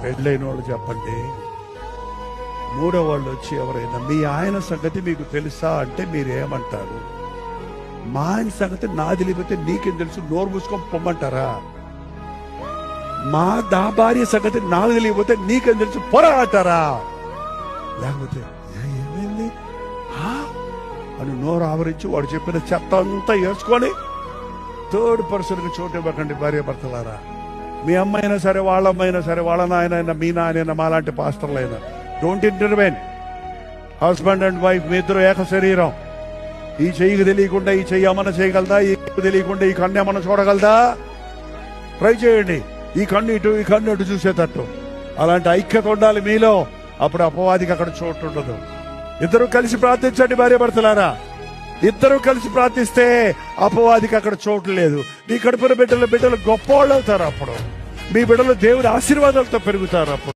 పెళ్ళైన వాళ్ళు చెప్పండి. మూడో వాళ్ళు వచ్చి ఎవరైనా మీ ఆయన సంగతి మీకు తెలుసా అంటే మీరేమంటారు? మా ఆయన సంగతి నాది లేకపోతే నీకేం తెలుసు, నోరు మూసుకొని పొమ్మంటారా? నా భార్య సంగతి నాకు తెలియకపోతే నీకేం తెలుసు, పొర అంటారా? లేకపోతే ఏమైంది అని నోరు ఆవరించి వాడు చెప్పిన చెత్త అంతా వేసుకొని థర్డ్ పర్సన్కి చోటు ఇవ్వకండి భార్య భర్తలారా. మీ అమ్మైనా సరే, వాళ్ళ అమ్మైనా సరే, వాళ్ళ నాయనైనా, మీ నాయనైనా, మాలాంటి పాస్టర్లైనా, don't intervene. Husband and wife మీ ఇద్దరు ఏక శరీరం. ఈ చెయ్యికి తెలియకుండా ఈ చెయ్యి ఏమన్నా చేయగలదా? ఈ తెలియకుండా ఈ కన్ను ఏమన్నా చూడగలదా? ట్రై చేయండి. ఈ కన్ను ఇటు, ఈ కన్ను ఇటు చూసేటట్టు. అలాంటి ఐక్యత ఉండాలి మీలో. అప్పుడు అపవాదికి అక్కడ చోటు ఉండదు. ఇద్దరు కలిసి ప్రార్థించండి భార్య భర్తలారా. ఇద్దరు కలిసి ప్రార్థిస్తే అపవాదికి అక్కడ చోటు లేదు. నీ కడుపున బిడ్డలు గొప్ప వాళ్ళు అవుతారు. అప్పుడు మీ బిడ్డలు దేవుడి ఆశీర్వాదాలతో పెరుగుతారు. అప్పుడు